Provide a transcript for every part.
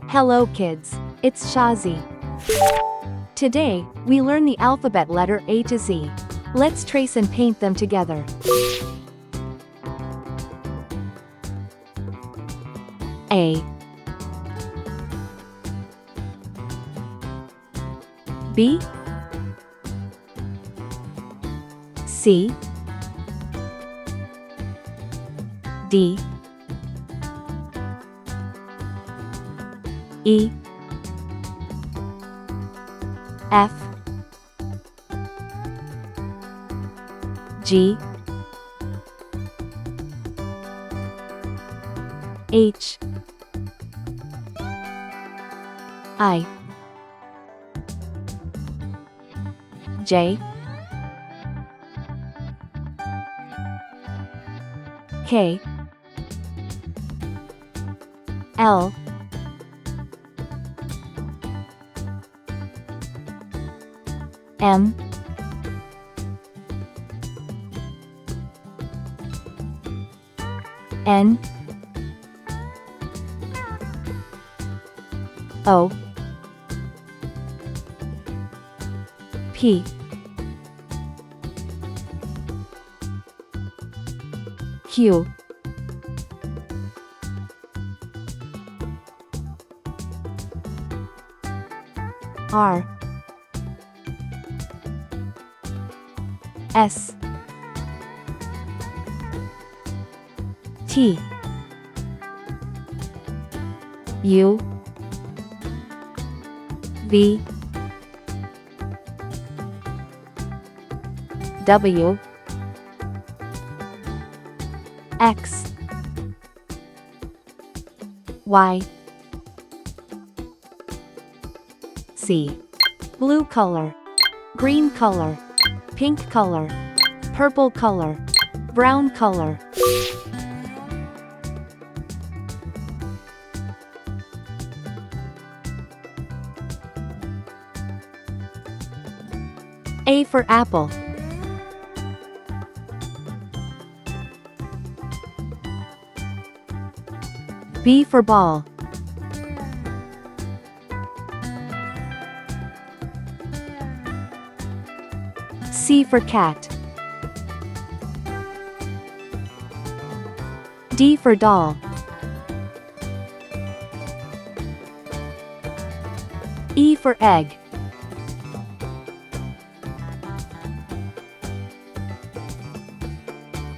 Hello kids, it's Shazi. Today, we learn the alphabet letter A to Z. Let's trace and paint them together. A, B, C, D, E, F, G, H, I, J, K, L, M, N, O, P, Q, R, S, T, U, V, W, X, Y, Z. Blue color, green color, pink color, purple color, brown color. A for apple. B for ball. C for cat. D for doll. E for egg.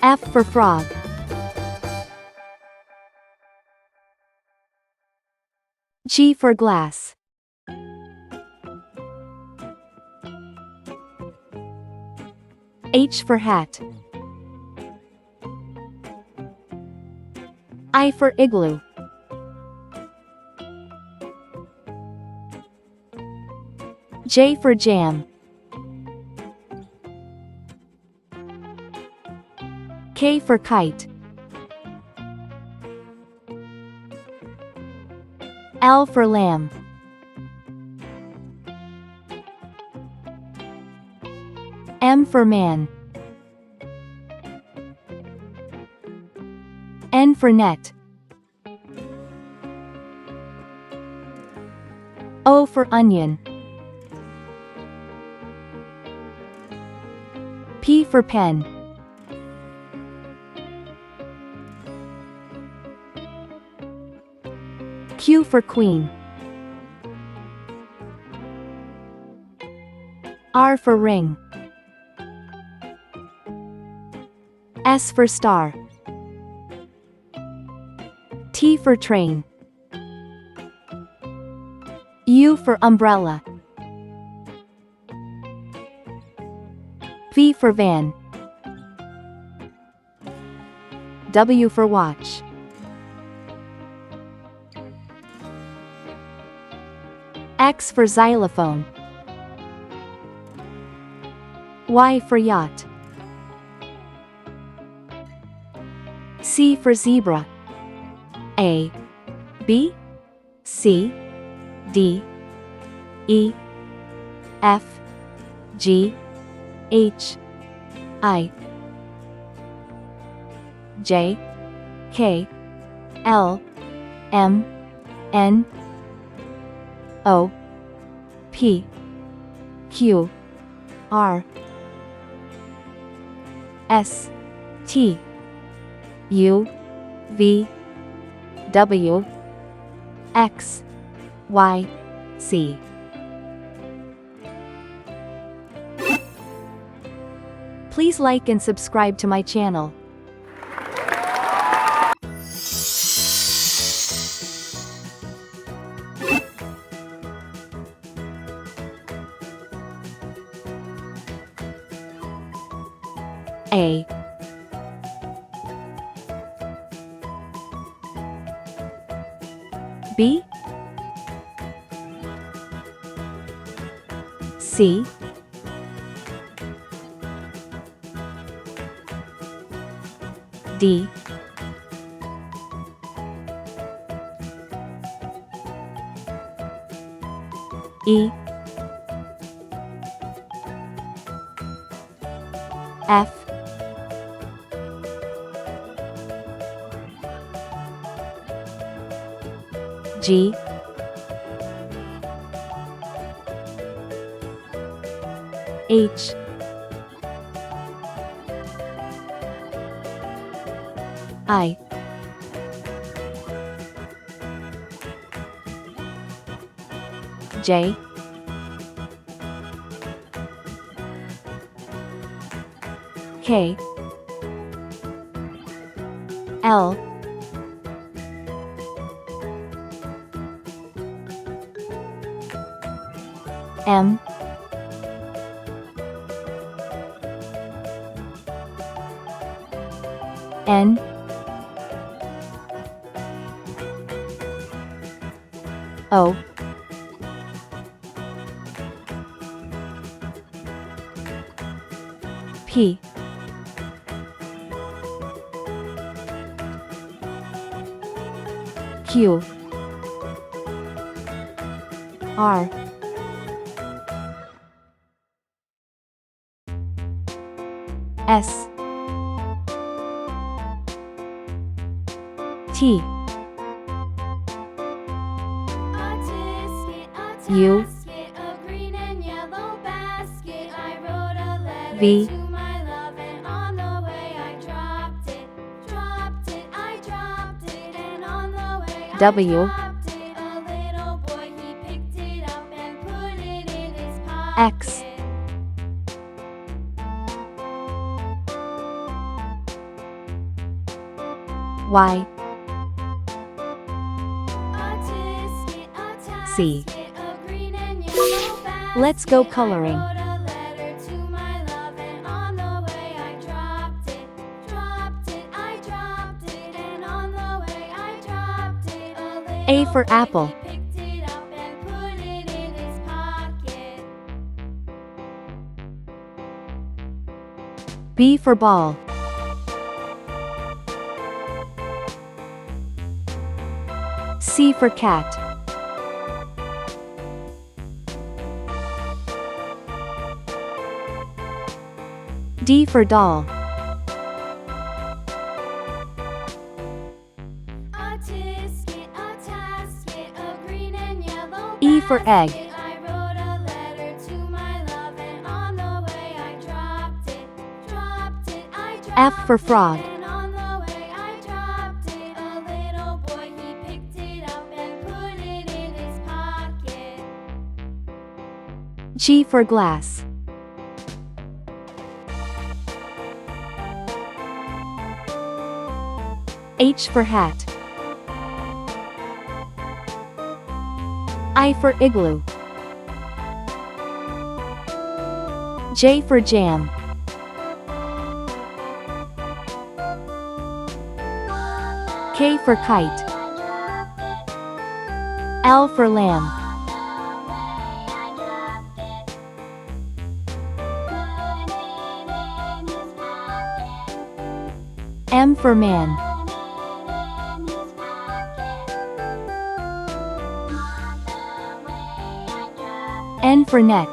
F for frog. G for glass. H for hat. I for igloo. J for jam. K for kite. L for lamb. M for man. N for net. O for onion. P for pen. Q for queen. R for ring. S for star. T for train. U for umbrella. V for van. W for watch. X for xylophone. Y for yacht. C for zebra. A, B, C, D, E, F, G, H, I, J, K, L, M, N, O P Q R S T U V W X Y Z. Please like and subscribe to my channel. A B C D E F G H I J K L M N O P Q R S T U V W X Y C. Let's go coloring. A for apple. B for ball. C for cat. D for doll. E for egg. F for frog. G for glass. H for hat. I for igloo. J for jam. K for kite. L for lamb. M for man. N for net.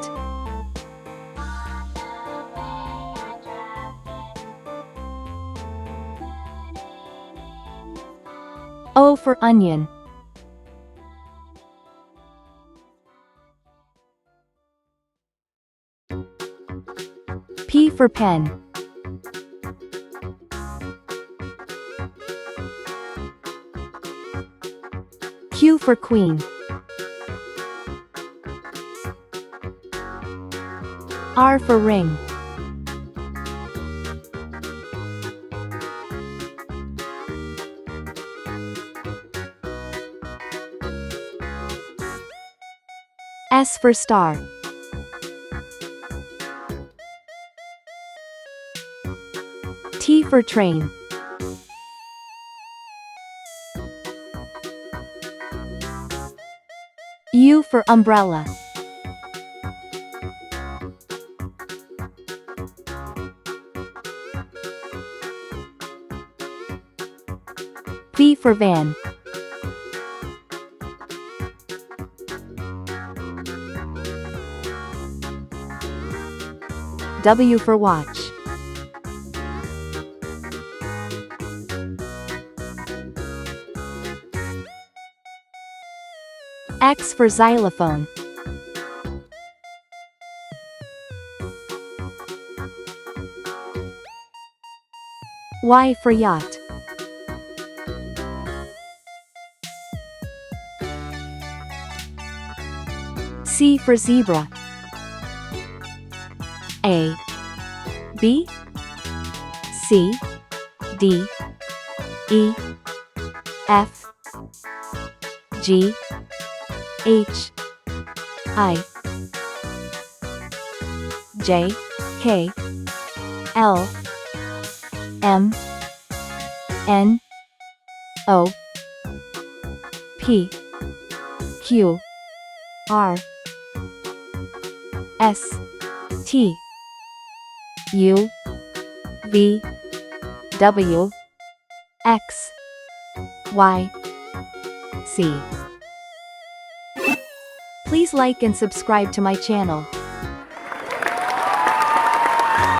O for onion. for pen. Q for queen. R for ring. S for star. T for train. U for umbrella. V for van. W for watch. X for xylophone. Y for yacht. C for zebra. A, B, C, D, E, F, G, H, I, J, K, L, M, N, O, P, Q, R, S, T, U, V, W, X, Y, Z. Please like and subscribe to my channel.